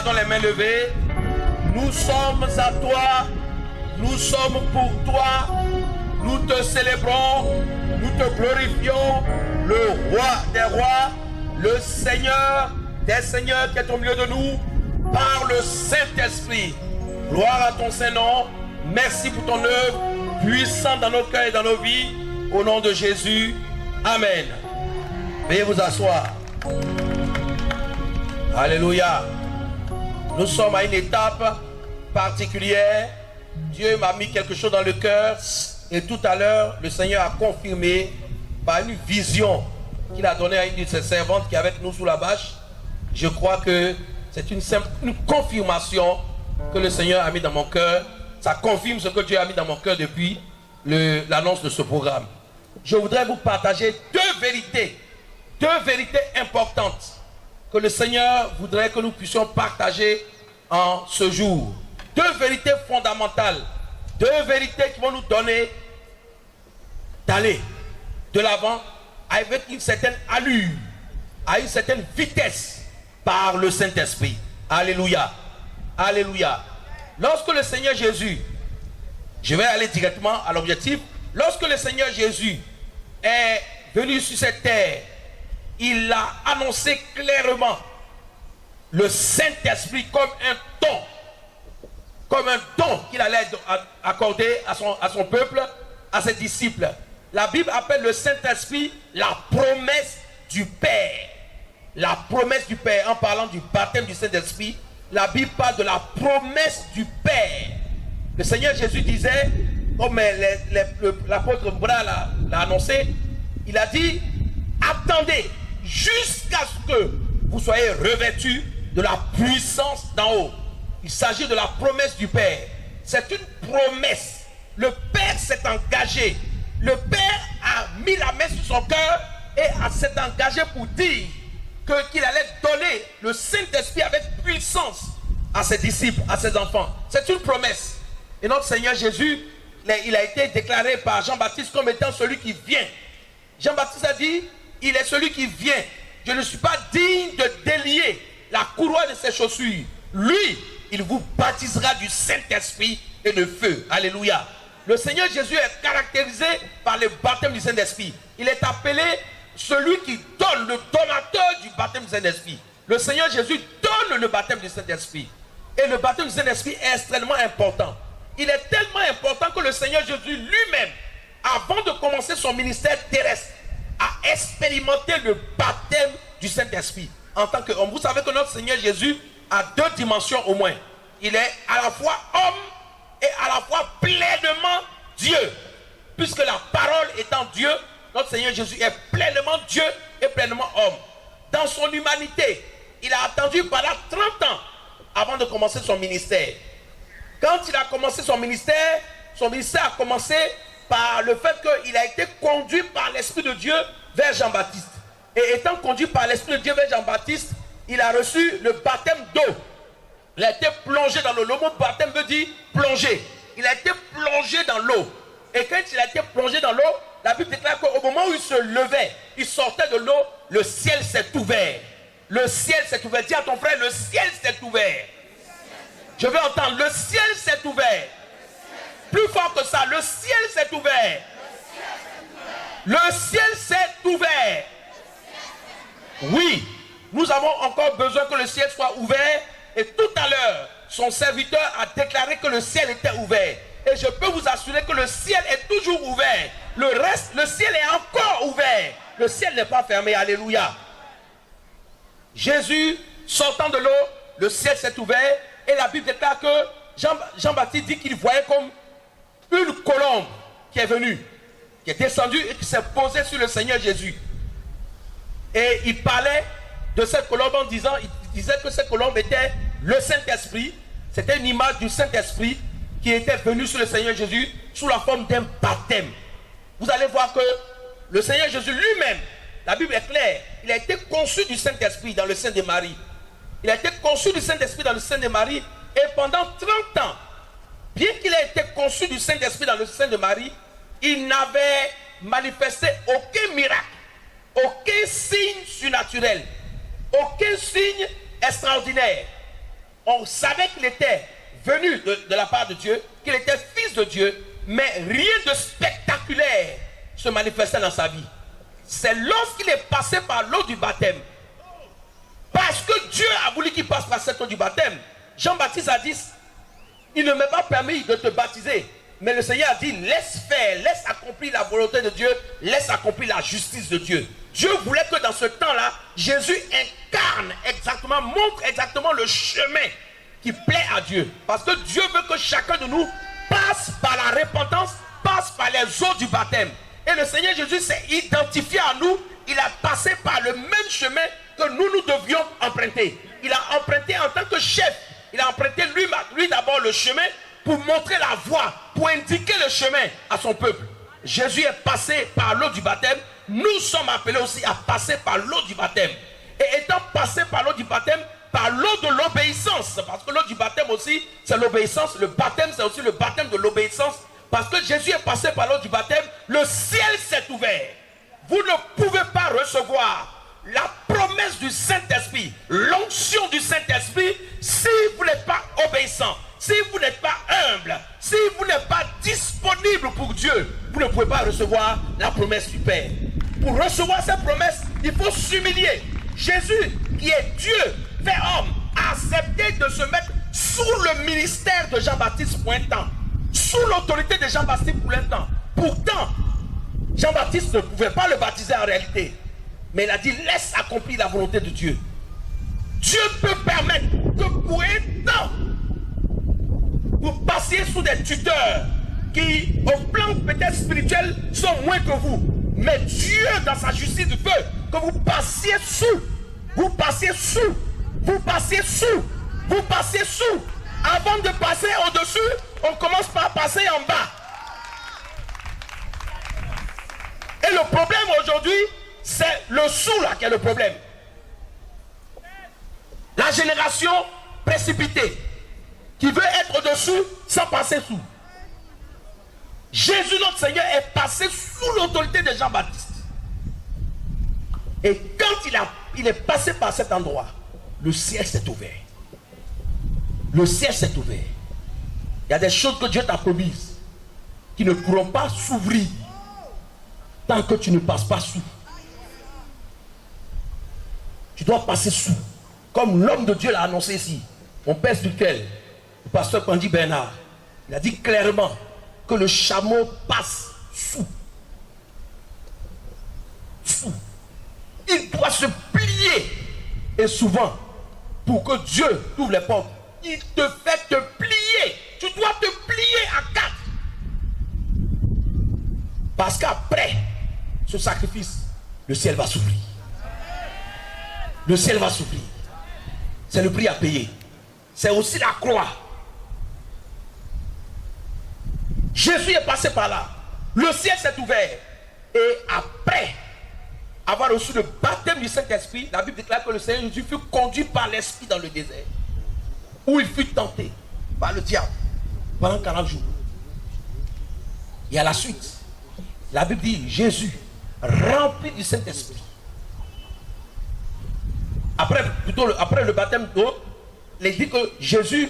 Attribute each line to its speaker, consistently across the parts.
Speaker 1: Gardons les mains levées. Nous sommes à toi. Nous sommes pour toi. Nous te célébrons. Nous te glorifions. Le roi des rois. Le Seigneur des seigneurs qui est au milieu de nous. Par le Saint-Esprit. Gloire à ton Saint-Nom. Merci pour ton œuvre puissante dans nos cœurs et dans nos vies. Au nom de Jésus. Amen. Veuillez vous asseoir. Alléluia. Nous sommes à une étape particulière. Dieu m'a mis quelque chose dans le cœur. Et tout à l'heure, le Seigneur a confirmé par une vision qu'il a donnée à une de ses servantes qui est avec nous sous la bâche. Je crois que c'est une confirmation que le Seigneur a mis dans mon cœur. Ça confirme ce que Dieu a mis dans mon cœur depuis l'annonce de ce programme. Je voudrais vous partager deux vérités importantes que le Seigneur voudrait que nous puissions partager en ce jour. Deux vérités fondamentales, deux vérités qui vont nous donner d'aller de l'avant avec une certaine allure, à une certaine vitesse par le Saint-Esprit. Alléluia. Alléluia. Lorsque le Seigneur Jésus, je vais aller directement à l'objectif, lorsque le Seigneur Jésus est venu sur cette terre, il a annoncé clairement le Saint-Esprit comme un don qu'il allait accorder à son peuple, à ses disciples. La Bible appelle le Saint-Esprit la promesse du Père. La promesse du Père. En parlant du baptême du Saint-Esprit, la Bible parle de la promesse du Père. Le Seigneur Jésus disait, comme l'apôtre Bras l'a annoncé, il a dit, attendez jusqu'à ce que vous soyez revêtus de la puissance d'en haut. Il s'agit de la promesse du Père. C'est une promesse. Le Père s'est engagé. Le Père a mis la main sur son cœur et s'est engagé pour dire qu'il allait donner le Saint-Esprit avec puissance à ses disciples, à ses enfants. C'est une promesse. Et notre Seigneur Jésus, il a été déclaré par Jean-Baptiste comme étant celui qui vient. Jean-Baptiste a dit, il est celui qui vient. Je ne suis pas digne de délier la courroie de ses chaussures. Lui, il vous baptisera du Saint-Esprit et de feu. Alléluia. Le Seigneur Jésus est caractérisé par le baptême du Saint-Esprit. Il est appelé celui qui donne, le donateur du baptême du Saint-Esprit. Le Seigneur Jésus donne le baptême du Saint-Esprit. Et le baptême du Saint-Esprit est extrêmement important. Il est tellement important que le Seigneur Jésus lui-même, avant de commencer son ministère terrestre, a expérimenté le baptême du Saint-Esprit. En tant qu'homme, vous savez que notre Seigneur Jésus a deux dimensions au moins. Il est à la fois homme et à la fois pleinement Dieu. Puisque la parole étant Dieu, notre Seigneur Jésus est pleinement Dieu et pleinement homme. Dans son humanité, il a attendu pendant 30 ans avant de commencer son ministère. Quand il a commencé son ministère a commencé par le fait qu'il a été conduit par l'Esprit de Dieu vers Jean-Baptiste. Et étant conduit par l'Esprit de Dieu vers Jean-Baptiste, il a reçu le baptême d'eau. Il a été plongé dans l'eau. Le mot baptême veut dire plonger. Il a été plongé dans l'eau. Et quand il a été plongé dans l'eau, la Bible déclare qu'au moment où il se levait, il sortait de l'eau, le ciel s'est ouvert. Le ciel s'est ouvert. Dis à ton frère, le ciel s'est ouvert. Je veux entendre, le ciel s'est ouvert. Plus fort que ça, le ciel s'est ouvert. Le ciel s'est ouvert. Oui, nous avons encore besoin que le ciel soit ouvert. Et tout à l'heure, son serviteur a déclaré que le ciel était ouvert. Et je peux vous assurer que le ciel est toujours ouvert. Le reste, le ciel est encore ouvert. Le ciel n'est pas fermé. Alléluia. Jésus, sortant de l'eau, le ciel s'est ouvert. Et la Bible déclare que Jean-Baptiste dit qu'il voyait comme une colombe qui est venue, qui est descendue et qui s'est posée sur le Seigneur Jésus. Et il parlait de cette colombe en disant, il disait que cette colombe était le Saint-Esprit. C'était une image du Saint-Esprit qui était venu sur le Seigneur Jésus sous la forme d'un baptême. Vous allez voir que le Seigneur Jésus lui-même, la Bible est claire, il a été conçu du Saint-Esprit dans le sein de Marie. Il a été conçu du Saint-Esprit dans le sein de Marie et pendant 30 ans, bien qu'il ait été conçu du Saint-Esprit dans le sein de Marie, il n'avait manifesté aucun miracle, aucun signe surnaturel, aucun signe extraordinaire. on savait qu'il était venu de la part de Dieu, qu'il était fils de Dieu, mais rien de spectaculaire se manifestait dans sa vie. C'est lorsqu'il est passé par l'eau du baptême, parce que Dieu a voulu qu'il passe par cette eau du baptême. Jean-Baptiste a dit, il ne m'a pas permis de te baptiser, mais le Seigneur a dit, laisse faire, laisse accomplir la volonté de Dieu, laisse accomplir la justice de Dieu. Dieu voulait que dans ce temps-là, Jésus incarne exactement, montre exactement le chemin qui plaît à Dieu. Parce que Dieu veut que chacun de nous passe par la repentance, passe par les eaux du baptême. Et le Seigneur Jésus s'est identifié à nous, il a passé par le même chemin que nous devions emprunter. Il a emprunté en tant que chef, il a emprunté lui d'abord le chemin pour montrer la voie, pour indiquer le chemin à son peuple. Jésus est passé par l'eau du baptême, nous sommes appelés aussi à passer par l'eau du baptême. Et étant passé par l'eau du baptême, par l'eau de l'obéissance, parce que l'eau du baptême aussi, c'est l'obéissance, le baptême c'est aussi le baptême de l'obéissance, parce que Jésus est passé par l'eau du baptême, le ciel s'est ouvert. Vous ne pouvez pas recevoir la promesse du Saint-Esprit, l'onction du Saint-Esprit, si vous n'êtes pas obéissant, si vous n'êtes pas humble, si vous n'êtes pas disponible pour Dieu, vous ne pouvez pas recevoir la promesse du Père. Pour recevoir cette promesse, il faut s'humilier. Jésus, qui est Dieu, fait homme, a accepté de se mettre sous le ministère de Jean-Baptiste pour un temps, sous l'autorité de Jean-Baptiste pour un temps. Pourtant, Jean-Baptiste ne pouvait pas le baptiser en réalité. Mais il a dit, laisse accomplir la volonté de Dieu. Dieu peut permettre que pour un temps, vous passiez sous des tuteurs qui, au plan peut-être spirituel, sont moins que vous. Mais Dieu, dans sa justice, veut que vous passiez sous. Vous passiez sous. Vous passiez sous. Vous passiez sous. Avant de passer au-dessus, on commence par passer en bas. Et le problème aujourd'hui, c'est le sous là qui est le problème. La génération précipitée qui veut être au-dessus sans passer sous. Jésus notre Seigneur est passé sous l'autorité de Jean-Baptiste. Et quand il est passé par cet endroit, le ciel s'est ouvert. Le ciel s'est ouvert. Il y a des choses que Dieu t'a promises qui ne pourront pas s'ouvrir tant que tu ne passes pas sous. Tu dois passer sous. Comme l'homme de Dieu l'a annoncé ici. Mon père spirituel, le pasteur Candy Bernard, il a dit clairement que le chameau passe sous. Sous. Il doit se plier. Et souvent, pour que Dieu t'ouvre les portes, il te fait te plier. Tu dois te plier à quatre. Parce qu'après ce sacrifice, le ciel va s'ouvrir. Le ciel va s'ouvrir. C'est le prix à payer. C'est aussi la croix. Jésus est passé par là. Le ciel s'est ouvert. Et après avoir reçu le baptême du Saint-Esprit, la Bible déclare que le Seigneur Jésus fut conduit par l'Esprit dans le désert, où il fut tenté par le diable pendant 40 jours. Et à la suite, la Bible dit Jésus, rempli du Saint-Esprit. Après le baptême d'eau, il dit que Jésus,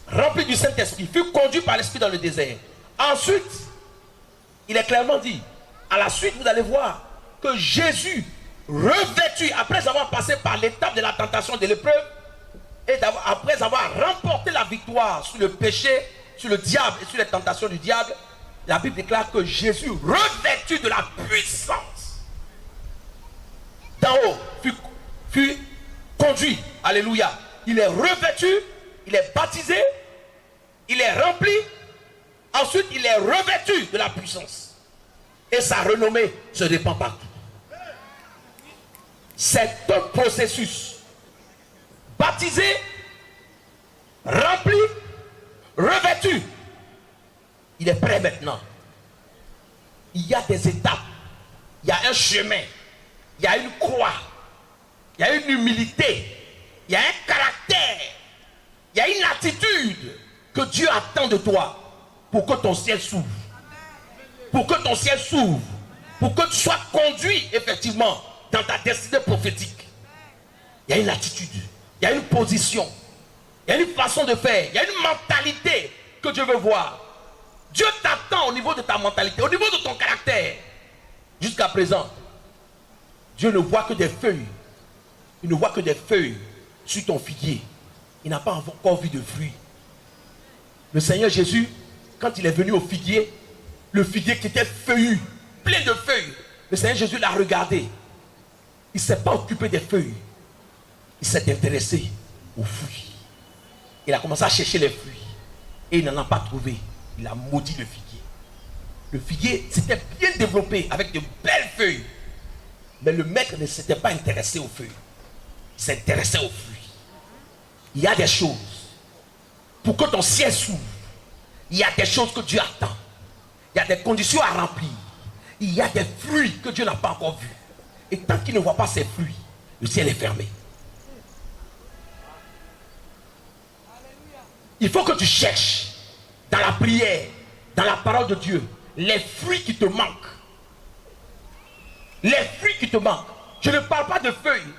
Speaker 1: rempli du Saint-Esprit, fut conduit par l'Esprit dans le désert. Ensuite, il est clairement dit, à la suite, vous allez voir que Jésus, revêtu, après avoir passé par l'étape de la tentation de l'épreuve, et après avoir remporté la victoire sur le péché, sur le diable et sur les tentations du diable, la Bible déclare que Jésus, revêtu de la puissance d'en haut, fut conduit. Alléluia. Il est revêtu, il est baptisé, il est rempli. Ensuite, il est revêtu de la puissance. Et sa renommée se répand partout. C'est un processus. Baptisé, rempli, revêtu. Il est prêt maintenant. Il y a des étapes. Il y a un chemin. Il y a une croix. Il y a une humilité. Il y a un caractère. Il y a une attitude que Dieu attend de toi pour que ton ciel s'ouvre. Pour que ton ciel s'ouvre. Pour que tu sois conduit effectivement dans ta destinée prophétique. Il y a une attitude. Il y a une position. Il y a une façon de faire. Il y a une mentalité que Dieu veut voir. Dieu t'attend au niveau de ta mentalité, au niveau de ton caractère. Jusqu'à présent, Dieu ne voit que des feuilles. Il ne voit que des feuilles sur ton figuier. Il n'a pas encore vu de fruits. Le Seigneur Jésus, quand il est venu au figuier, le figuier qui était feuillu, plein de feuilles, le Seigneur Jésus l'a regardé. Il ne s'est pas occupé des feuilles. Il s'est intéressé aux fruits. Il a commencé à chercher les fruits. Et il n'en a pas trouvé. Il a maudit le figuier. Le figuier s'était bien développé avec de belles feuilles. Mais le maître ne s'était pas intéressé aux feuilles. Il s'intéressait aux fruits. Il y a des choses. Pour que ton ciel s'ouvre, il y a des choses que Dieu attend. Il y a des conditions à remplir. Il y a des fruits que Dieu n'a pas encore vus. Et tant qu'il ne voit pas ces fruits, le ciel est fermé. Il faut que tu cherches dans la prière, dans la parole de Dieu, les fruits qui te manquent. Les fruits qui te manquent. Je ne parle pas de feuilles.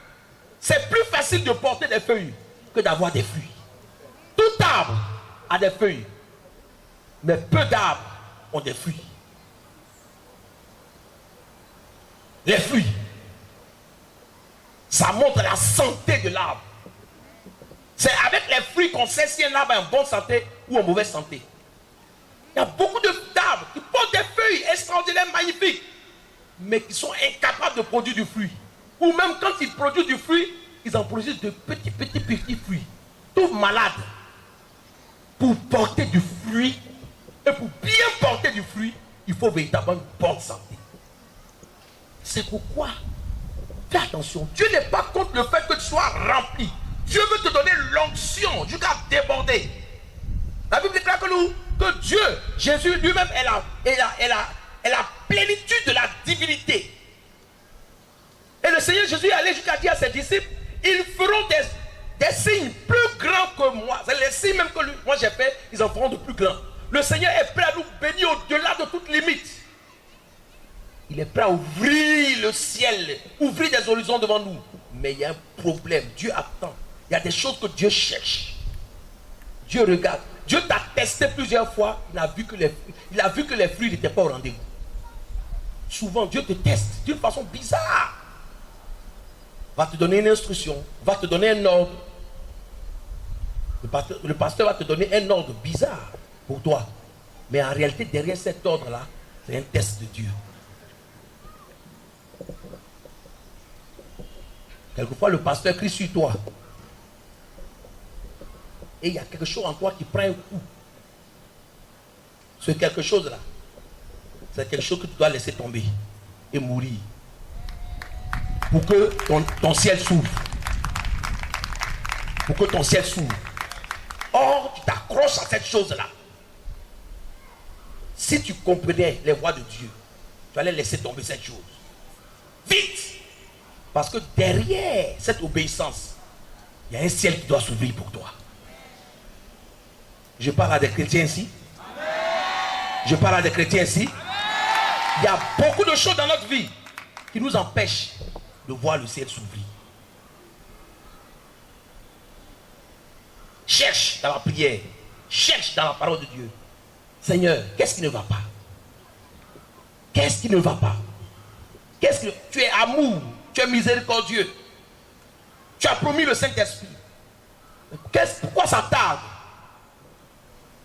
Speaker 1: C'est plus facile de porter des feuilles que d'avoir des fruits. Tout arbre a des feuilles, mais peu d'arbres ont des fruits. Les fruits, ça montre la santé de l'arbre. C'est avec les fruits qu'on sait si un arbre est en bonne santé ou en mauvaise santé. Il y a beaucoup d'arbres qui portent des feuilles extraordinaires, magnifiques, mais qui sont incapables de produire du fruit. Ou même quand ils produisent du fruit, ils en produisent de petits fruits, tout malades. Pour porter du fruit, et pour bien porter du fruit, il faut véritablement une bonne santé. C'est pourquoi, fais attention, Dieu n'est pas contre le fait que tu sois rempli. Dieu veut te donner l'onction jusqu'à déborder. La Bible déclare que Dieu, Jésus lui-même est la plénitude de la divinité. Et le Seigneur Jésus est allé jusqu'à dire à ses disciples, ils feront des signes plus grands que moi. C'est les signes même que moi j'ai fait, ils en feront de plus grands. Le Seigneur est prêt à nous bénir au-delà de toute limite. Il est prêt à ouvrir le ciel, ouvrir des horizons devant nous. Mais il y a un problème, Dieu attend. Il y a des choses que Dieu cherche. Dieu regarde. Dieu t'a testé plusieurs fois, il a vu que les fruits n'étaient pas au rendez-vous. Souvent, Dieu te teste d'une façon bizarre. Va te donner une instruction, va te donner un ordre. Le pasteur va te donner un ordre bizarre pour toi. Mais en réalité, derrière cet ordre-là, c'est un test de Dieu. Quelquefois, le pasteur crie sur toi. Et il y a quelque chose en toi qui prend un coup. Ce quelque chose-là, c'est quelque chose que tu dois laisser tomber et mourir. Pour que ton ciel s'ouvre. Pour que ton ciel s'ouvre. Or, tu t'accroches à cette chose-là. Si tu comprenais les voies de Dieu, tu allais laisser tomber cette chose. Vite! Parce que derrière cette obéissance, il y a un ciel qui doit s'ouvrir pour toi. Je parle à des chrétiens ici. Je parle à des chrétiens ici. Il y a beaucoup de choses dans notre vie qui nous empêchent de voir le ciel s'ouvrir. Cherche dans la prière. Cherche dans la parole de Dieu. Seigneur, qu'est-ce qui ne va pas? Qu'est-ce qui ne va pas? Qu'est-ce que tu es amour, tu es miséricordieux. Tu as promis le Saint-Esprit. Pourquoi ça tarde?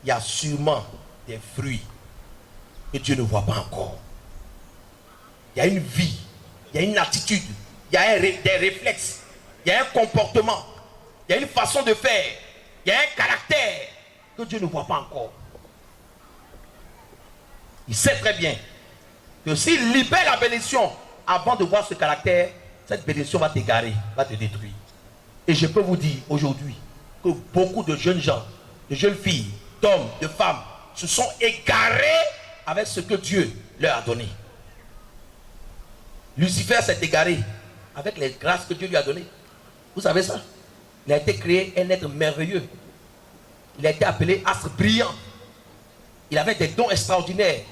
Speaker 1: Il y a sûrement des fruits que Dieu ne voit pas encore. Il y a une vie, il y a une attitude, il y a des réflexes, il y a un comportement, il y a une façon de faire, il y a un caractère que Dieu ne voit pas encore. Il sait très bien que s'il libère la bénédiction avant de voir ce caractère, cette bénédiction va t'égarer, va te détruire. Et je peux vous dire aujourd'hui que beaucoup de jeunes gens, de jeunes filles, d'hommes, de femmes se sont égarés avec ce que Dieu leur a donné. Lucifer s'est égaré avec les grâces que Dieu lui a données. Vous savez ça? Il a été créé un être merveilleux. Il a été appelé astre brillant. Il avait des dons extraordinaires.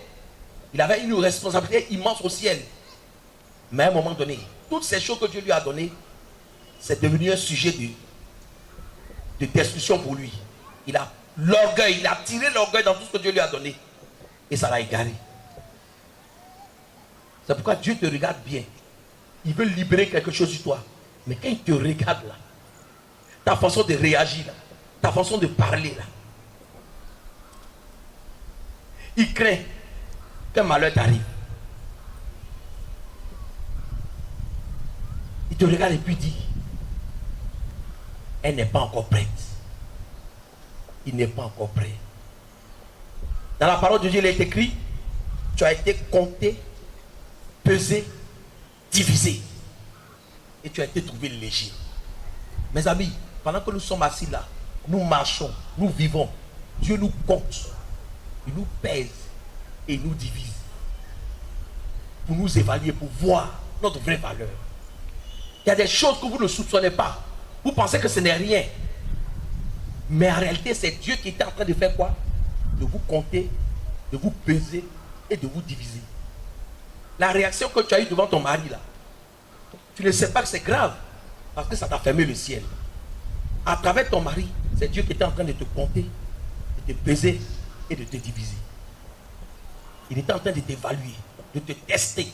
Speaker 1: Il avait une responsabilité immense au ciel. Mais à un moment donné, toutes ces choses que Dieu lui a données, c'est devenu un sujet de destruction pour lui. Il a l'orgueil, il a tiré l'orgueil dans tout ce que Dieu lui a donné. Et ça l'a égaré. C'est pourquoi Dieu te regarde bien. Il veut libérer quelque chose sur toi. Mais quand il te regarde là, ta façon de réagir là, ta façon de parler là, il craint qu'un malheur t'arrive. Il te regarde et puis dit, elle n'est pas encore prête. Il n'est pas encore prêt. Dans la parole de Dieu, il est écrit, tu as été compté, pesé, divisé. Et tu as été trouvé léger. Mes amis, pendant que nous sommes assis là, nous marchons, nous vivons, Dieu nous compte, il nous pèse et il nous divise. Pour nous évaluer, pour voir notre vraie valeur. Il y a des choses que vous ne soupçonnez pas. Vous pensez que ce n'est rien. Mais en réalité, c'est Dieu qui était en train de faire quoi? De vous compter, de vous peser et de vous diviser. La réaction que tu as eue devant ton mari là, tu ne sais pas que c'est grave parce que ça t'a fermé le ciel. À travers ton mari, c'est Dieu qui était en train de te compter, de te peser et de te diviser. Il était en train de t'évaluer, de te tester.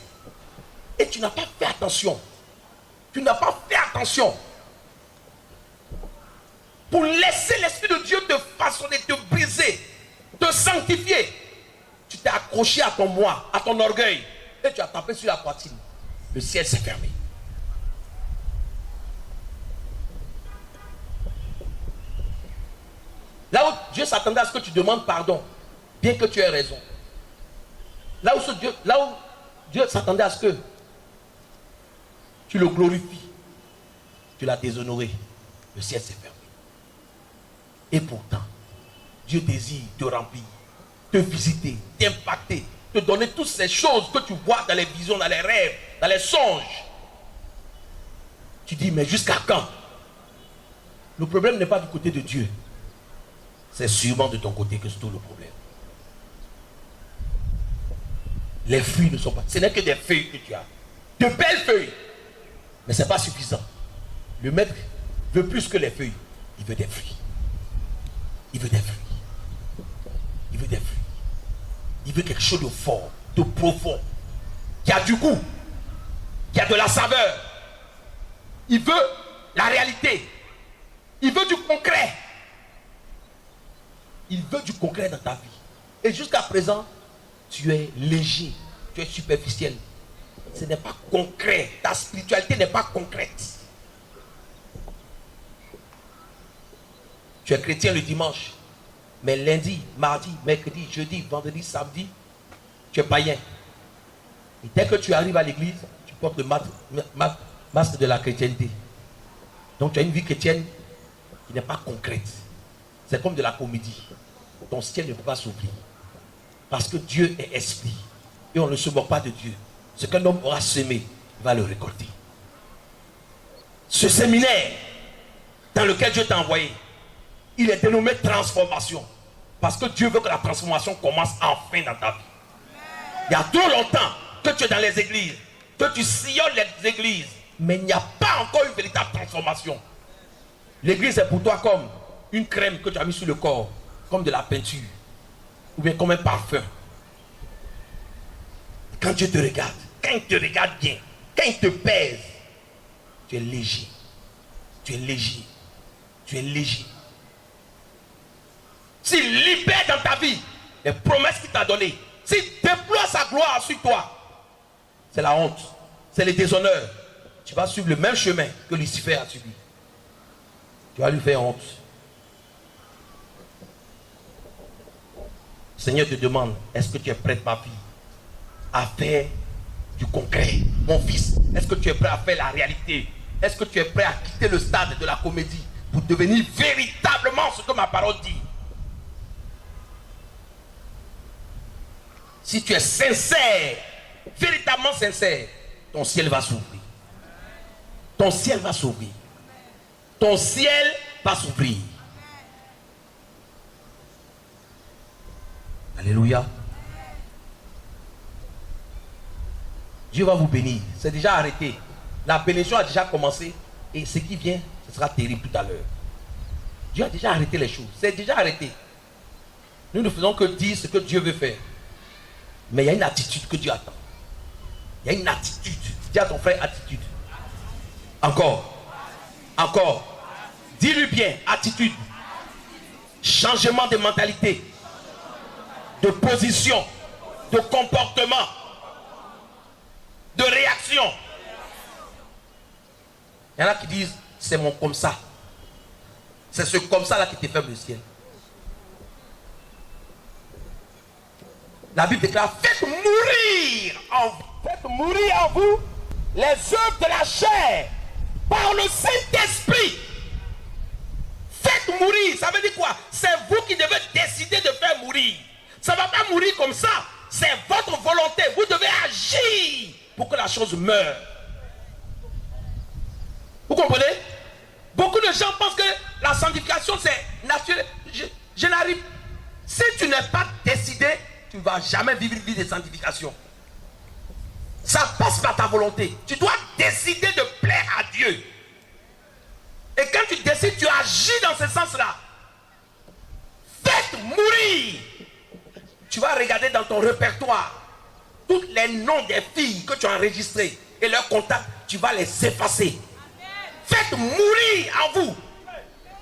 Speaker 1: Et tu n'as pas fait attention. Tu n'as pas fait attention. Pour laisser l'Esprit de Dieu te façonner, te briser, te sanctifier. Tu t'es accroché à ton moi, à ton orgueil. Et tu as tapé sur la poitrine. Le ciel s'est fermé. Là où Dieu s'attendait à ce que tu demandes pardon, bien que tu aies raison. Là où Dieu s'attendait à ce que tu le glorifies, tu l'as déshonoré. Le ciel s'est fermé. Et pourtant, Dieu désire te remplir, te visiter, t'impacter, te donner toutes ces choses que tu vois dans les visions, dans les rêves, dans les songes. Tu dis, mais jusqu'à quand? Le problème n'est pas du côté de Dieu. C'est sûrement de ton côté que c'est tout le problème. Les fruits ne sont pas... Ce n'est que des feuilles que tu as. De belles feuilles. Mais ce n'est pas suffisant. Le maître veut plus que les feuilles. Il veut des fruits. Il veut des fruits. Il veut des fruits. Il veut quelque chose de fort, de profond, qui a du goût, qui a de la saveur. Il veut la réalité. Il veut du concret. Il veut du concret dans ta vie. Et jusqu'à présent, tu es léger, tu es superficiel. Ce n'est pas concret. Ta spiritualité n'est pas concrète. Tu es chrétien le dimanche, mais lundi, mardi, mercredi, jeudi, vendredi, samedi, tu es païen. Et dès que tu arrives à l'église, tu portes le masque de la chrétienté. Donc tu as une vie chrétienne qui n'est pas concrète. C'est comme de la comédie. Ton ciel ne peut pas s'ouvrir. Parce que Dieu est esprit. Et on ne se moque pas de Dieu. Ce qu'un homme aura semé, il va le récolter. Ce séminaire dans lequel Dieu t'a envoyé, il est dénommé transformation. Parce que Dieu veut que la transformation commence enfin dans ta vie. Il y a trop longtemps que tu es dans les églises, que tu sillonnes les églises, mais il n'y a pas encore une véritable transformation. L'église est pour toi comme une crème que tu as mis sur le corps, comme de la peinture, ou bien comme un parfum. Quand Dieu te regarde, quand il te regarde bien, quand il te pèse, tu es léger. Tu es léger. Tu es léger. S'il libère dans ta vie les promesses qu'il t'a données, s'il déploie sa gloire sur toi, c'est la honte, c'est le déshonneur. Tu vas suivre le même chemin que Lucifer a suivi. Tu vas lui faire honte. Le Seigneur te demande, est-ce que tu es prête, ma fille, à faire du concret? Mon fils, est-ce que tu es prêt à faire la réalité? Est-ce que tu es prêt à quitter le stade de la comédie pour devenir véritablement ce que ma parole dit? Si tu es sincère, véritablement sincère, ton ciel va s'ouvrir. Ton ciel va s'ouvrir. Ton ciel va s'ouvrir. Alléluia. Dieu va vous bénir. C'est déjà arrêté. La bénédiction a déjà commencé. Et ce qui vient, ce sera terrible tout à l'heure. Dieu a déjà arrêté les choses. C'est déjà arrêté. Nous ne faisons que dire ce que Dieu veut faire. Mais il y a une attitude que Dieu attend. Il y a une attitude. Dis à ton frère attitude. Encore. Encore. Dis-lui bien, attitude. Changement de mentalité. De position. De comportement. De réaction. Il y en a qui disent, c'est mon comme ça. C'est ce comme ça là qui te fait le ciel. La Bible déclare, faites mourir en vous les œuvres de la chair par le Saint-Esprit. Faites mourir, ça veut dire quoi? C'est vous qui devez décider de faire mourir. Ça ne va pas mourir comme ça. C'est votre volonté. Vous devez agir pour que la chose meure. Vous comprenez? Beaucoup de gens pensent que la sanctification c'est naturel. Je n'arrive. Si tu n'es pas décidé, tu ne vas jamais vivre une vie de sanctification. Ça passe par ta volonté. Tu dois décider de plaire à Dieu. Et quand tu décides, tu agis dans ce sens-là. Faites mourir. Tu vas regarder dans ton répertoire tous les noms des filles que tu as enregistrées et leurs contacts, tu vas les effacer. Faites mourir en vous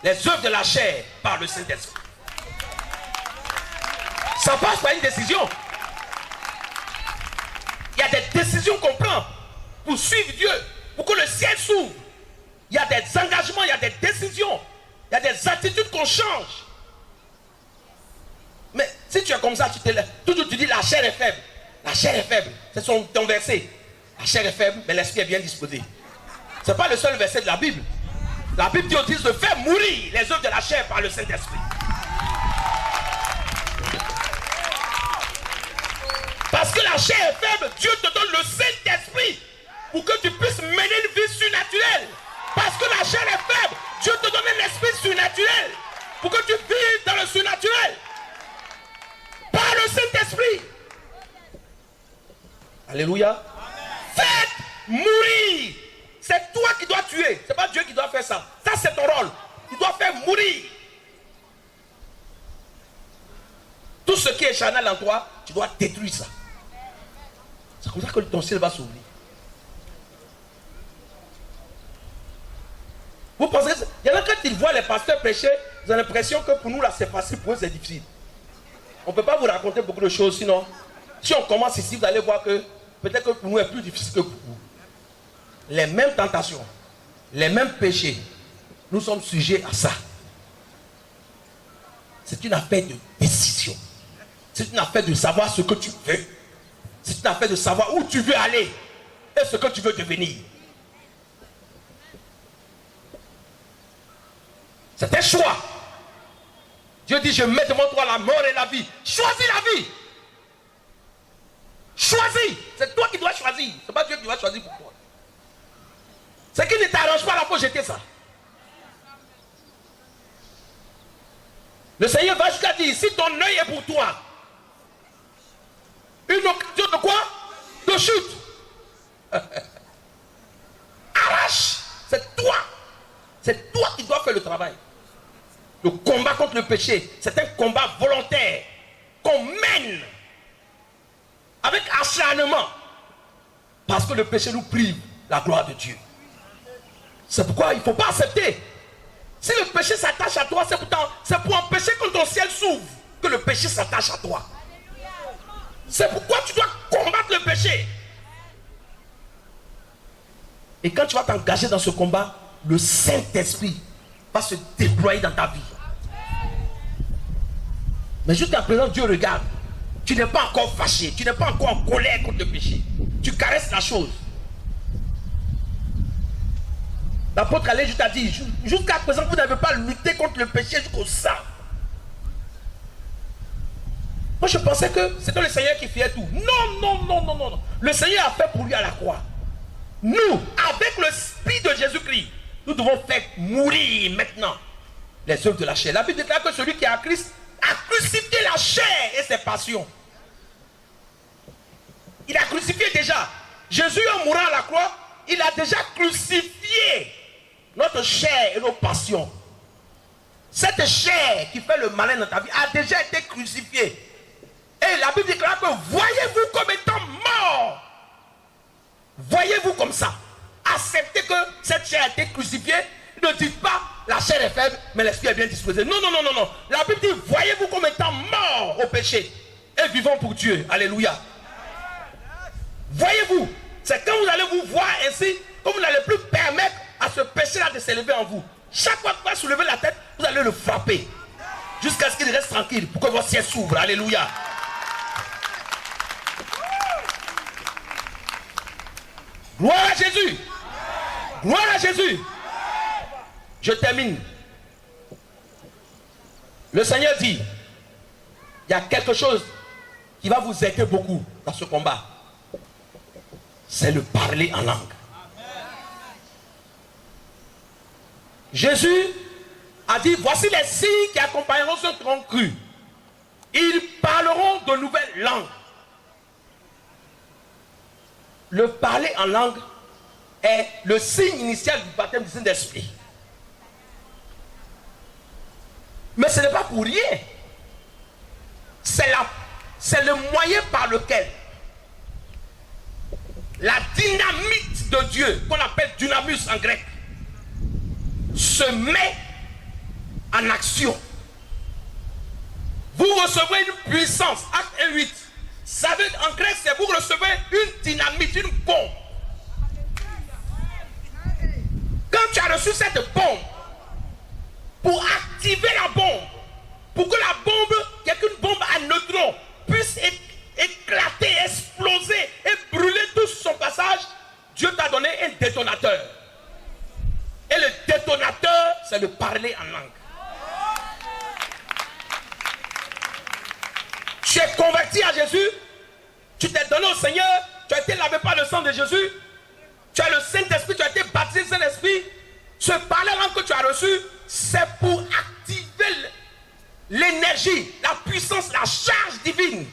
Speaker 1: les œuvres de la chair par le Saint-Esprit. Ça passe par une décision. Il y a des décisions qu'on prend pour suivre Dieu, pour que le ciel s'ouvre. Il y a des engagements, il y a des décisions, il y a des attitudes qu'on change. Mais si tu es comme ça, tu te lèves, toujours tu dis la chair est faible. La chair est faible. C'est ton verset. La chair est faible, mais l'esprit est bien disposé. Ce n'est pas le seul verset de la Bible. La Bible dit aussi de faire mourir les œuvres de la chair par le Saint-Esprit. Parce que la chair est faible, Dieu te donne le Saint-Esprit pour que tu puisses mener une vie surnaturelle. Parce que la chair est faible, Dieu te donne un esprit surnaturel pour que tu vives dans le surnaturel. Par le Saint-Esprit. Alléluia. Faites mourir. C'est toi qui dois tuer. Ce n'est pas Dieu qui doit faire ça. Ça, c'est ton rôle. Tu dois faire mourir. Tout ce qui est charnel en toi, tu dois détruire ça. C'est comme ça que ton ciel va s'ouvrir. Vous pensez, il y en a quand ils voient les pasteurs prêcher, ils ont l'impression que pour nous là c'est facile, pour eux c'est difficile. On ne peut pas vous raconter beaucoup de choses, sinon, si on commence ici, vous allez voir que peut-être que pour nous c'est plus difficile que pour vous. Les mêmes tentations, les mêmes péchés, nous sommes sujets à ça. C'est une affaire de décision. C'est une affaire de savoir ce que tu veux. C'est une affaire de savoir où tu veux aller et ce que tu veux devenir. C'est un choix. Dieu dit, je mets devant toi la mort et la vie. Choisis la vie. Choisis. C'est toi qui dois choisir. Ce n'est pas Dieu qui doit choisir pour toi. Ce qui ne t'arrange pas là, il faut jeter ça. Le Seigneur va jusqu'à dire, si ton œil est pour toi, une occasion de quoi? De chute. Arrache. C'est toi. C'est toi qui dois faire le travail. Le combat contre le péché, c'est un combat volontaire qu'on mène avec acharnement. Parce que le péché nous prive la gloire de Dieu. C'est pourquoi il ne faut pas accepter. Si le péché s'attache à toi, c'est pour empêcher que ton ciel s'ouvre que le péché s'attache à toi. C'est pourquoi tu dois combattre le péché. Et quand tu vas t'engager dans ce combat, le Saint-Esprit va se déployer dans ta vie. Mais jusqu'à présent, Dieu regarde. Tu n'es pas encore fâché, tu n'es pas encore en colère contre le péché. Tu caresses la chose. L'apôtre allait juste à dire, jusqu'à présent, vous n'avez pas lutté contre le péché jusqu'au sang. Moi, je pensais que c'était le Seigneur qui faisait tout. Non, non, non, non, non. Le Seigneur a fait pour lui à la croix. Nous, avec le Esprit de Jésus-Christ, nous devons faire mourir maintenant les œuvres de la chair. La Bible déclare que celui qui est à Christ a crucifié la chair et ses passions. Il a crucifié déjà. Jésus, en mourant à la croix, il a déjà crucifié notre chair et nos passions. Cette chair qui fait le malin dans ta vie a déjà été crucifiée. Et la Bible déclare que voyez-vous comme étant mort. Voyez-vous comme ça. Acceptez que cette chair a été crucifiée. Ne dites pas la chair est faible, mais l'esprit est bien disposé. Non, non, non, non, non. La Bible dit voyez-vous comme étant mort au péché et vivant pour Dieu. Alléluia. Voyez-vous. C'est quand vous allez vous voir ainsi que vous n'allez plus permettre à ce péché-là de s'élever en vous. Chaque fois que vous allez soulever la tête, vous allez le frapper. Jusqu'à ce qu'il reste tranquille pour que votre ciel s'ouvre. Alléluia. Gloire à Jésus. Gloire à Jésus. Je termine. Le Seigneur dit, il y a quelque chose qui va vous aider beaucoup dans ce combat. C'est le parler en langue. Jésus a dit, voici les signes qui accompagneront ceux qui ont cru. Ils parleront de nouvelles langues. Le parler en langue est le signe initial du baptême du Saint-Esprit. Mais ce n'est pas pour rien. C'est le moyen par lequel la dynamite de Dieu, qu'on appelle dynamus en grec, se met en action. Vous recevrez une puissance, acte 1:8. Ça veut dire, en grec, c'est vous recevez une dynamite, une bombe. Quand tu as reçu cette bombe, pour activer la bombe, pour que la bombe, qui est qu'une bombe à neutrons, puisse éclater, exploser et brûler tout son passage, Dieu t'a donné un détonateur. Et le détonateur, c'est de parler en langue. Tu es converti à Jésus, tu t'es donné au Seigneur, tu as été lavé par le sang de Jésus, tu as le Saint-Esprit, tu as été baptisé du Saint-Esprit. Ce parler en langue que tu as reçu, c'est pour activer l'énergie, la puissance, la charge divine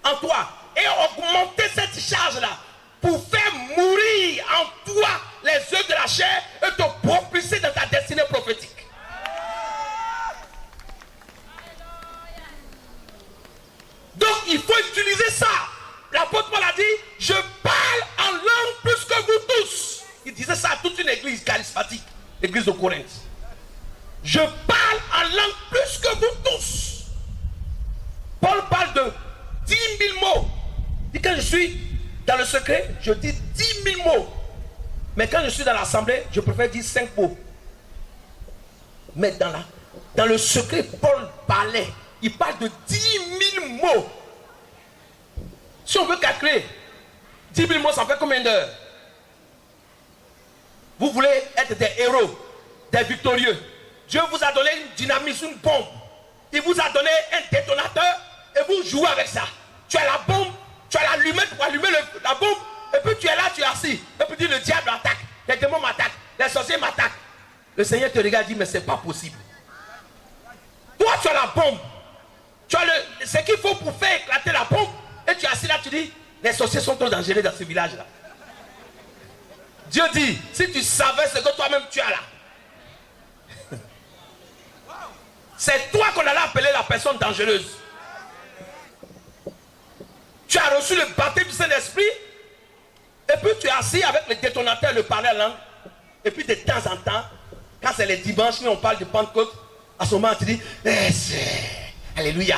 Speaker 1: en toi et augmenter cette charge-là pour faire mourir en toi les œufs de la chair et te propulser dans ta destinée prophétique. Donc il faut utiliser ça. L'apôtre Paul a dit, je parle en langue plus que vous tous. Il disait ça à toute une église charismatique, l'église de Corinthe. Je parle en langue plus que vous tous. Paul parle de 10 000 mots. Et quand je suis dans le secret, je dis 10 000 mots. Mais quand je suis dans l'assemblée, je préfère dire 5 mots. Mais dans le secret, Paul parlait. Il parle de 10 000 mots. Si on veut calculer, 10 000 mots, ça fait combien d'heures? Vous voulez être des héros, des victorieux. Dieu vous a donné une dynamite, une bombe. Il vous a donné un détonateur et vous jouez avec ça. Tu as la bombe, tu as l'allumette pour allumer la bombe, et puis tu es là, tu es assis. Et puis tu dis, le diable attaque, les démons m'attaquent, les sorciers m'attaquent. Le Seigneur te regarde et dit, mais ce n'est pas possible. Toi, tu as la bombe. Tu as ce qu'il faut pour faire éclater la bombe. Et tu es assis là, tu dis, les sorciers sont trop dangereux dans ce village-là. Dieu dit, si tu savais ce que toi-même tu as là, c'est toi qu'on allait appeler la personne dangereuse. Tu as reçu le baptême du Saint-Esprit, et puis tu es assis avec le détonateur, le parler en langue, et puis de temps en temps, quand c'est les dimanches, on parle de Pentecôte, à ce moment tu dis, alléluia,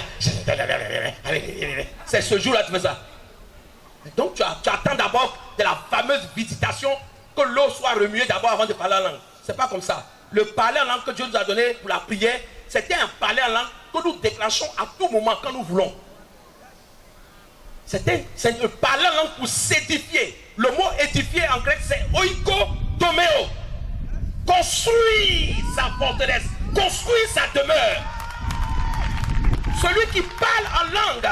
Speaker 1: c'est ce jour-là que tu fais ça. Donc tu attends d'abord de la fameuse visitation, que l'eau soit remuée d'abord avant de parler en langue. C'est pas comme ça. Le parler en langue que Dieu nous a donné pour la prière, c'était un parler en langue que nous déclenchons à tout moment quand nous voulons. C'est un parler en langue pour s'édifier. Le mot édifier en grec c'est oikodomeo. Construire sa forteresse, construire sa demeure. Celui qui parle en langue,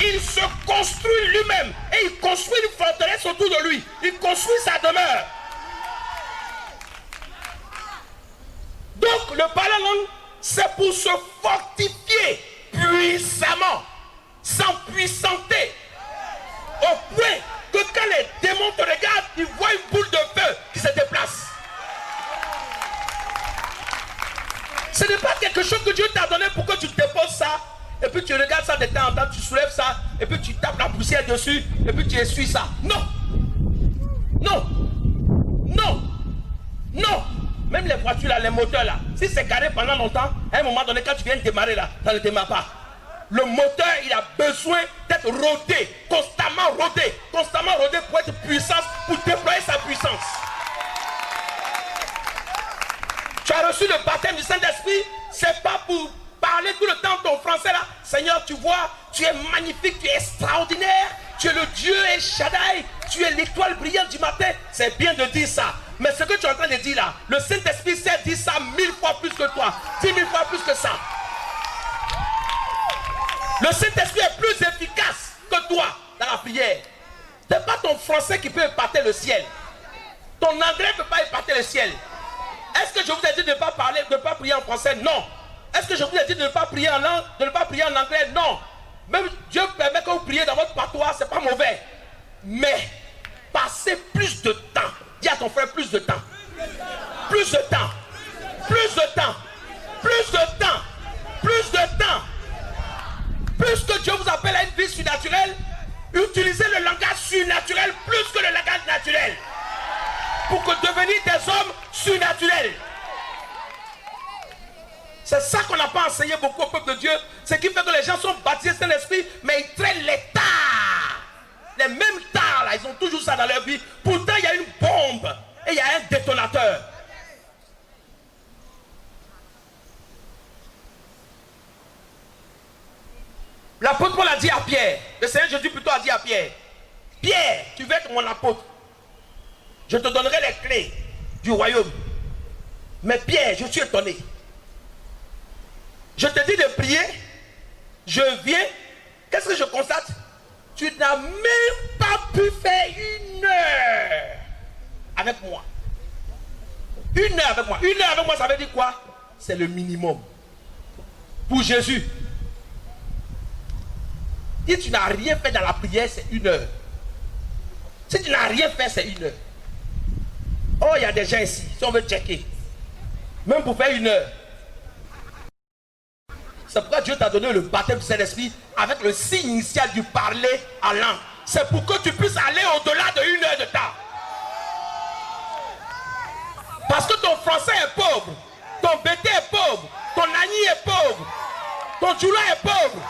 Speaker 1: il se construit lui-même et il construit une forteresse autour de lui. Il construit sa demeure. Donc le parler en langue, c'est pour se fortifier puissamment, s'empuissanter, au point que quand les démons te regardent, ils voient une boule de feu qui se déplace. Ce n'est pas quelque chose que et puis tu regardes ça de temps en temps, tu soulèves ça, et puis tu tapes la poussière dessus, et puis tu essuies ça. Non. Non. Non. Non. Même les voitures là, les moteurs là, si c'est garé pendant longtemps, à un moment donné, quand tu viens de démarrer là, ça ne démarre pas. Le moteur, il a besoin d'être rodé, constamment rodé pour être puissance, pour déployer sa puissance. Tu as reçu le baptême du Saint-Esprit, c'est pas pour parler tout le temps ton français là. Seigneur, tu vois, tu es magnifique, tu es extraordinaire, tu es le Dieu El Shaddai, tu es l'étoile brillante du matin. C'est bien de dire ça. Mais ce que tu es en train de dire là, le Saint-Esprit sait dire ça 1000 fois plus que toi, 10 000 fois plus que ça. Le Saint-Esprit est plus efficace que toi dans la prière. Ce n'est pas ton français qui peut épater le ciel. Ton anglais ne peut pas épater le ciel. Est-ce que je vous ai dit de ne pas parler, de ne pas prier en français? Non. Est-ce que je vous ai dit de ne pas prier en langue, de ne pas prier en anglais? Non. Même Dieu permet que vous priez dans votre patois, ce n'est pas mauvais. Mais passez plus de temps. Dis à ton frère plus de temps. Plus de temps. Plus de temps. Plus de temps. Plus de temps. Plus que Dieu vous appelle à une vie surnaturelle, utilisez le langage surnaturel plus que le langage naturel. Pour que devenir des hommes surnaturels. C'est ça qu'on n'a pas enseigné beaucoup au peuple de Dieu. Ce qui fait que les gens sont baptisés Saint-Esprit, mais ils traînent les tares. Les mêmes tares là, ils ont toujours ça dans leur vie. Pourtant, il y a une bombe et il y a un détonateur. L'apôtre Paul a dit à Pierre, le Seigneur Jésus plutôt a dit à Pierre, Pierre, tu veux être mon apôtre, je te donnerai les clés du royaume. Mais Pierre, je suis étonné. Je te dis de prier, je viens, qu'est-ce que je constate? Tu n'as même pas pu faire 1 heure avec moi. 1 heure avec moi. 1 heure avec moi, ça veut dire quoi? C'est le minimum. Pour Jésus. Si tu n'as rien fait dans la prière, c'est 1 heure. Si tu n'as rien fait, c'est 1 heure. Oh, il y a des gens ici, si on veut checker. Même pour faire 1 heure. C'est pourquoi Dieu t'a donné le baptême du Saint-Esprit avec le signe initial du parler en langue. C'est pour que tu puisses aller au-delà de 1 heure de temps. Parce que ton français est pauvre, ton bété est pauvre, ton agni est pauvre, ton djoula est pauvre.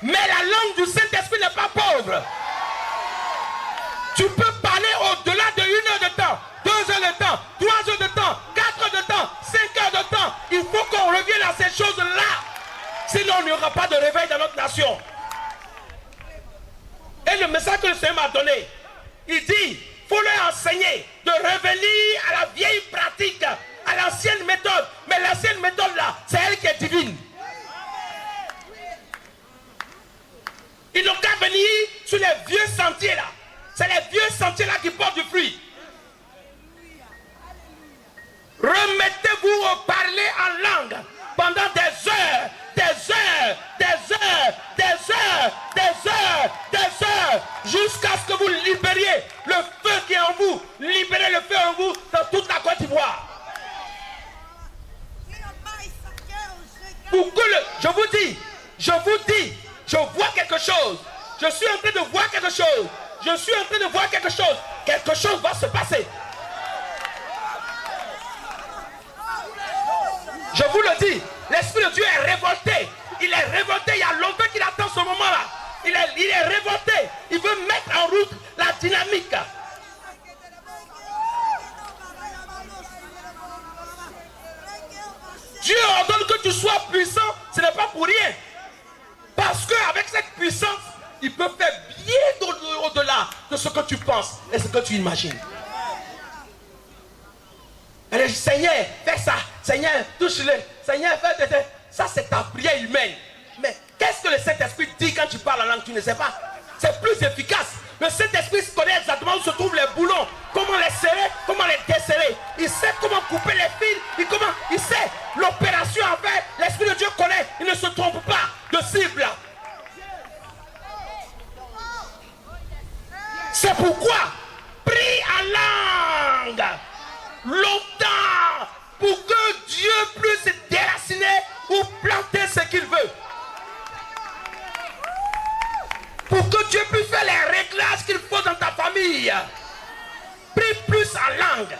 Speaker 1: Mais la langue du Saint-Esprit n'est pas pauvre. Tu peux parler au-delà de 1 heure de temps, 2 heures de temps, 3 heures de temps, 4 heures de temps, 5 heures de temps. Il faut qu'on revienne à ces choses-là. Sinon, il n'y aura pas de réveil dans notre nation. Et le message que le Seigneur m'a donné, il dit, il faut leur enseigner de revenir à la vieille pratique, à l'ancienne méthode. Mais l'ancienne méthode là, c'est elle qui est divine. Ils n'ont qu'à venir sur les vieux sentiers là. C'est les vieux sentiers là qui portent du fruit. Remettez-vous au parler en langue pendant des heures, des heures, des heures, des heures, des heures, des heures, jusqu'à ce que vous libériez le feu qui est en vous. Libérez le feu en vous dans toute la Côte d'Ivoire. Pour que je vous dis, je vois quelque chose. Je suis en train de voir quelque chose. Je suis en train de voir quelque chose. Quelque chose va se passer. Je vous le dis, l'Esprit de Dieu est révolté. Il est révolté. Il y a longtemps qu'il attend ce moment-là. Il est révolté. Il veut mettre en route la dynamique. Dieu ordonne que tu sois puissant. Ce n'est pas pour rien. Parce qu'avec cette puissance, il peut faire bien au-delà de ce que tu penses et ce que tu imagines. Elle dit, Seigneur, fais ça. Seigneur, touche-le. Seigneur, fais ça. C'est ta prière humaine. Mais qu'est-ce que le Saint-Esprit dit quand tu parles en langue? Tu ne sais pas. C'est plus efficace. Le Saint-Esprit connaît exactement où se trouvent les boulons. Comment les serrer, comment les desserrer. Il sait comment couper les fils. Il sait l'opération à faire. L'Esprit de Dieu connaît. Il ne se trompe pas de cible. C'est pourquoi prie en langue longtemps pour que Dieu puisse déraciner ou planter ce qu'il veut. Dieu puisse faire les réglages qu'il faut dans ta famille. Prie plus en langue.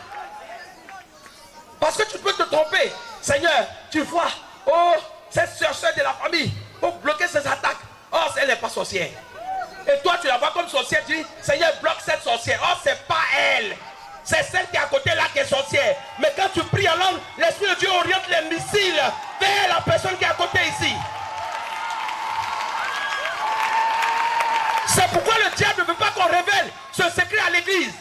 Speaker 1: Parce que tu peux te tromper. Seigneur, tu vois, oh, cette sorcière de la famille, pour bloquer ses attaques. Oh, elle n'est pas sorcière. Et toi, tu la vois comme sorcière, tu dis, Seigneur, bloque cette sorcière. Oh, c'est pas elle. C'est celle qui est à côté là qui est sorcière. Mais quand tu pries en langue, l'Esprit de Dieu oriente les missiles vers la personne qui est à côté ici. C'est pourquoi le diable ne veut pas qu'on révèle ce secret à l'église.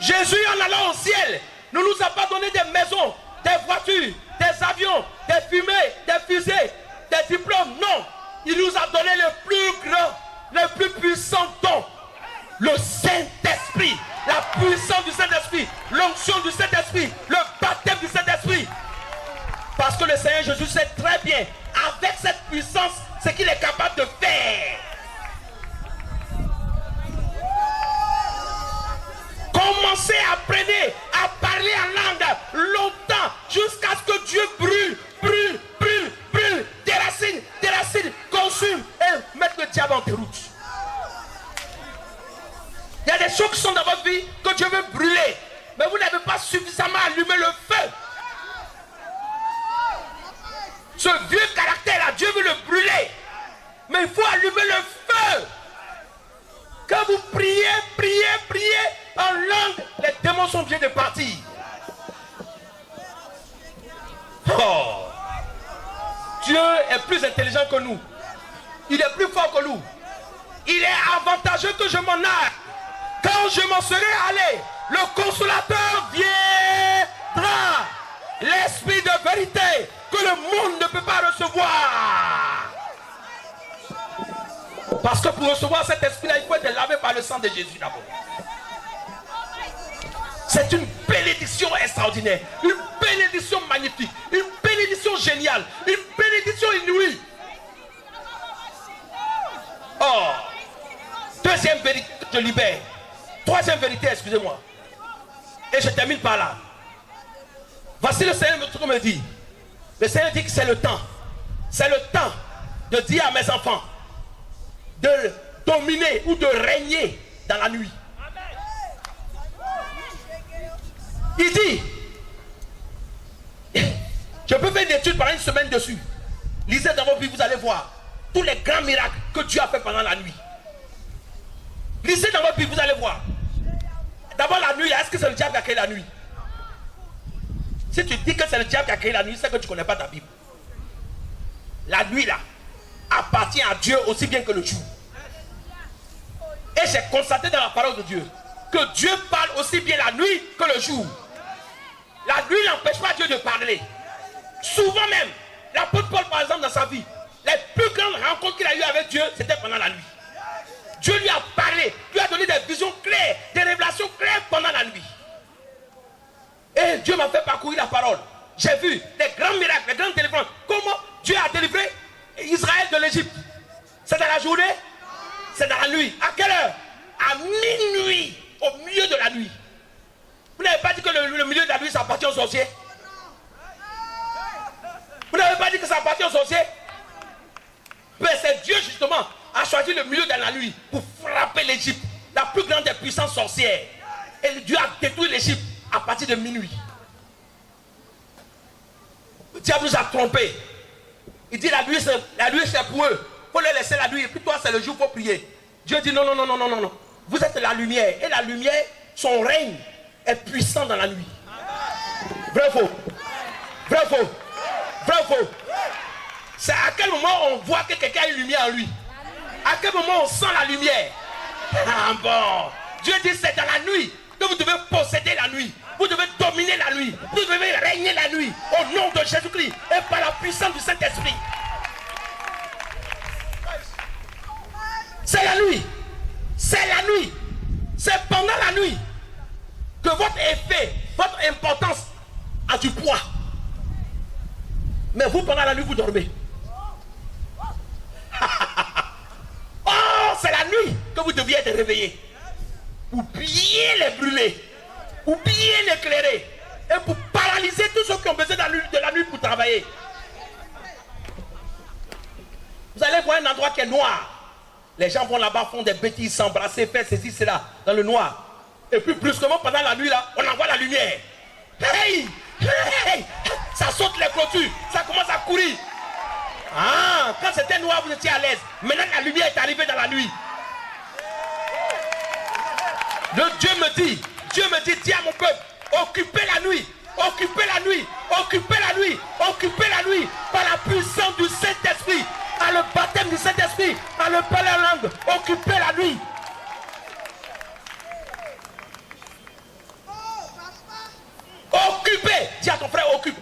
Speaker 1: Jésus, en allant au ciel, ne nous a pas donné des maisons, des voitures, des avions, des fumées, des fusées, des diplômes. Non, il nous a donné le plus grand, le plus puissant don. Le Saint-Esprit, la puissance du Saint-Esprit, l'onction du Saint-Esprit, le baptême du Saint-Esprit. Parce que le Seigneur Jésus sait très bien, avec cette puissance, ce qu'il est capable de faire. Commencez à apprendre à parler en langue longtemps, jusqu'à ce que Dieu brûle, brûle, brûle, brûle, déracine, déracine, consume et mette le diable en déroute. Il y a des choses qui sont dans votre vie que Dieu veut brûler, mais vous n'avez pas suffisamment allumé le feu. Ce vieux caractère-là, Dieu veut le brûler, mais il faut allumer le feu. Quand vous priez, priez, priez en langue, les démons sont bien de partir. Oh, Dieu est plus intelligent que nous. Il est plus fort que nous. Il est avantageux que je m'en aille. Quand je m'en serai allé, le consolateur viendra. L'esprit de vérité que le monde ne peut pas recevoir. Parce que pour recevoir cet esprit-là, il faut être lavé par le sang de Jésus d'abord. C'est une bénédiction extraordinaire, une bénédiction magnifique, une bénédiction géniale, une bénédiction inouïe. Oh, deuxième vérité, je libère. Troisième vérité, excusez-moi. Et je termine par là. Voici le Seigneur me dit. Le Seigneur dit que c'est le temps. C'est le temps de dire à mes enfants de dominer ou de régner dans la nuit. Il dit, je peux faire une étude pendant une semaine dessus. Lisez dans vos Bibles, vous allez voir tous les grands miracles que Dieu a fait pendant la nuit. Lisez dans votre Bible, vous allez voir. D'abord la nuit, est-ce que c'est le diable qui a créé la nuit? Si tu dis que c'est le diable qui a créé la nuit, c'est que tu ne connais pas ta Bible. La nuit là appartient à Dieu aussi bien que le jour. Et j'ai constaté dans la parole de Dieu que Dieu parle aussi bien la nuit que le jour. La nuit n'empêche pas Dieu de parler. Souvent même, l'apôtre Paul par exemple dans sa vie, les plus grandes rencontres qu'il a eues avec Dieu, c'était pendant la nuit. Dieu lui a parlé, lui a donné des visions claires, des révélations claires pendant la nuit. Et Dieu m'a fait parcourir la parole. J'ai vu les grands miracles, les grandes délivrances. Comment Dieu a délivré Israël de l'Égypte. C'est dans la journée, c'est dans la nuit. À quelle heure? À minuit, au milieu de la nuit. Vous n'avez pas dit que le milieu de la nuit ça appartient aux sorciers? Vous n'avez pas dit que ça appartient aux sorciers? Mais c'est Dieu justement a choisi le milieu de la nuit pour frapper l'Égypte, la plus grande des puissances sorcières. Et Dieu a détruit l'Égypte à partir de minuit. Le diable nous a trompés. Il dit la nuit c'est pour eux. Il faut les laisser la nuit. Et puis toi c'est le jour pour prier. Dieu dit non, non, non, non, non, non, non. Vous êtes la lumière. Et la lumière, son règne est puissant dans la nuit. Vrai ou faux? Vrai ou faux? Vrai ou faux? C'est à quel moment on voit que quelqu'un a une lumière en lui? À quel moment on sent la lumière? Ah bon. Dieu dit c'est dans la nuit que vous devez posséder la nuit. Vous devez dominer la nuit. Vous devez régner la nuit. Au nom de Jésus-Christ. Et par la puissance du Saint-Esprit. C'est la nuit. C'est la nuit. C'est pendant la nuit que votre effet, votre importance a du poids. Mais vous, pendant la nuit, vous dormez. Oh, c'est la nuit que vous deviez être réveillé. Pour bien les brûler. Pour bien éclairer. Et pour paralyser tous ceux qui ont besoin de la nuit pour travailler. Vous allez voir un endroit qui est noir. Les gens vont là-bas, font des bêtises, s'embrasser, faire ceci, cela, dans le noir. Et puis brusquement, pendant la nuit, là, on envoie la lumière. Hey! Hey! Ça saute les clôtures, ça commence à courir. Ah, quand c'était noir, vous étiez à l'aise. Maintenant, la lumière est arrivée dans la nuit. Dieu me dit, dis à mon peuple, occupez la nuit, occupez la nuit, occupez la nuit, occupez la nuit, par la puissance du Saint-Esprit, par le baptême du Saint-Esprit, par le parler en langue, occupez la nuit. Occupez, dis à ton frère, occupe,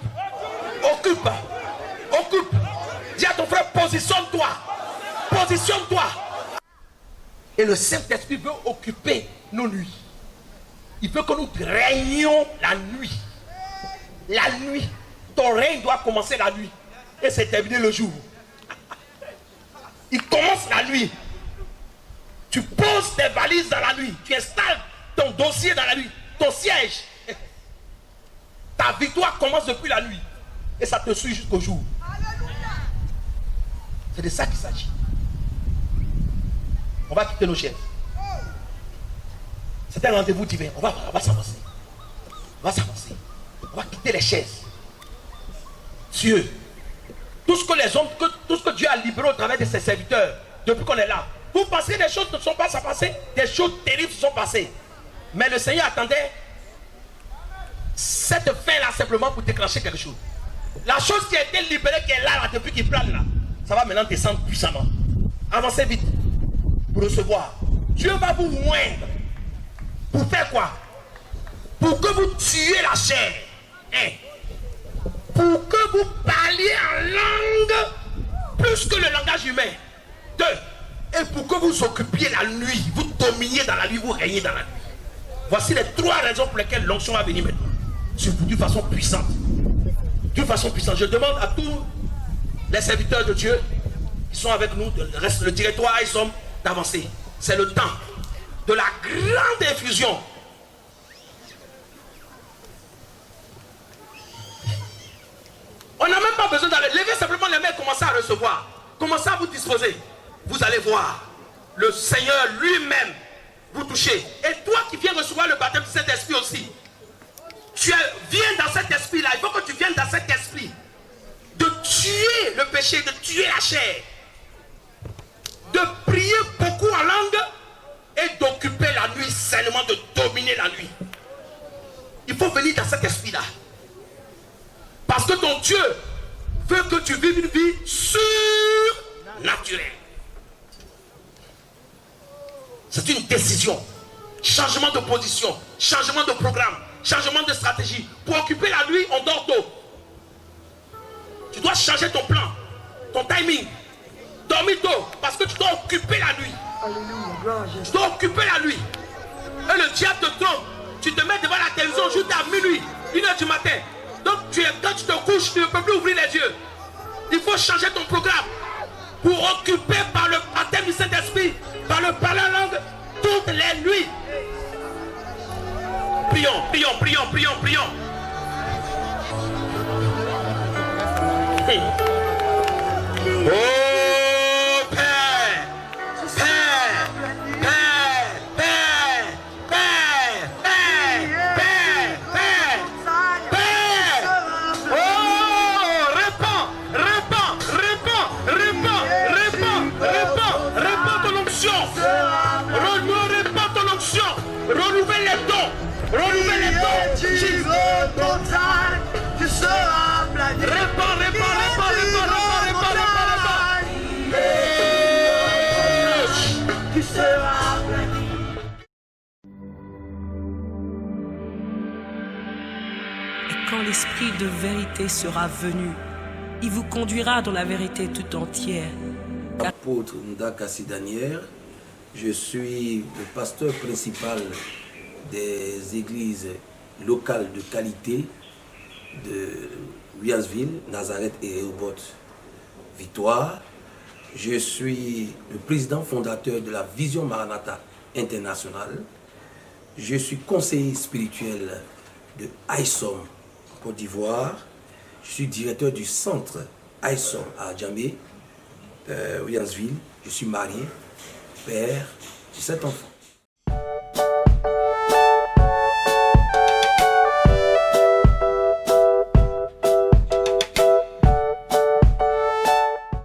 Speaker 1: occupe, occupe, dis à ton frère, positionne-toi, positionne-toi. Et le Saint-Esprit veut occuper nos nuits. Il veut que nous régnions la nuit. La nuit. Ton règne doit commencer la nuit. Et c'est terminé le jour. Il commence la nuit. Tu poses tes valises dans la nuit. Tu installes ton dossier dans la nuit. Ton siège. Ta victoire commence depuis la nuit. Et ça te suit jusqu'au jour. C'est de ça qu'il s'agit. On va quitter nos chaises. C'est un rendez-vous divin. On va s'avancer. On va s'avancer. On va quitter les chaises. Dieu. Tout ce que les hommes, tout ce que Dieu a libéré au travers de ses serviteurs, depuis qu'on est là. Vous pensez que des choses ne sont pas passées? Des choses terribles se sont passées. Mais le Seigneur attendait cette fin-là simplement pour déclencher quelque chose. La chose qui a été libérée, qui est là depuis qu'il plane là, ça va maintenant descendre puissamment. Avancez vite. Pour recevoir. Dieu va vous moindre. Pour faire quoi? Pour que vous tuiez la chair. Hein? Pour que vous parliez en langue plus que le langage humain. 2. Et pour que vous occupiez la nuit. Vous dominiez dans la nuit, vous régnez dans la nuit. Voici les 3 raisons pour lesquelles l'onction va venir maintenant. C'est d'une façon puissante. D'une façon puissante. Je demande à tous les serviteurs de Dieu qui sont avec nous, le directoire ISOM, d'avancer. C'est le temps de la grande infusion. On n'a même pas besoin d'aller. Levez simplement les mains et commencez à recevoir. Commencez à vous disposer. Vous allez voir le Seigneur lui-même vous toucher. Et toi qui viens recevoir le baptême de cet esprit aussi, viens dans cet esprit-là. Il faut que tu viennes dans cet esprit de tuer le péché, de tuer la chair, de prier beaucoup en langue et d'occuper la nuit sainement, de dominer la nuit. Il faut venir dans cet esprit-là. Parce que ton Dieu veut que tu vives une vie surnaturelle. C'est une décision. Changement de position, changement de programme, changement de stratégie. Pour occuper la nuit, on dort tôt. Tu dois changer ton plan, ton timing. Dormir tôt, parce que tu dois occuper la nuit. Tu dois occuper la nuit. Et le diable te trompe. Tu te mets devant la télévision jusqu'à minuit, 1h du matin. Donc quand tu te couches, tu ne peux plus ouvrir les yeux. Il faut changer ton programme pour occuper par le baptême du Saint-Esprit, par le parler en langue, toutes les nuits. Prions, prions, prions, prions, prions. Oh Père, Père, Père, Père, Père, Père, Père, Père, Père. Oh, répands, répands, répands, répands, répands, répands, répands ton onction. Répands ton onction. Renouvelle les dons. Renouvelle les dons.
Speaker 2: Tu veux ton time, tu seras plané.
Speaker 1: Répands, répands, répands, répands, répands, répands,
Speaker 2: Tu seras plané.
Speaker 3: Et quand l'esprit de vérité sera venu, il vous conduira dans la vérité tout entière.
Speaker 4: Apôtre Ndaka Sidanière, je suis le pasteur principal des églises locales de qualité de Williamsville, Nazareth et Rehoboth Victoire. Je suis le président fondateur de la Vision Maranatha Internationale. Je suis conseiller spirituel de ISOM Côte d'Ivoire. Je suis directeur du centre ISOM à Djamé. Williamsville. Je suis marié, père, j'ai 7 enfants.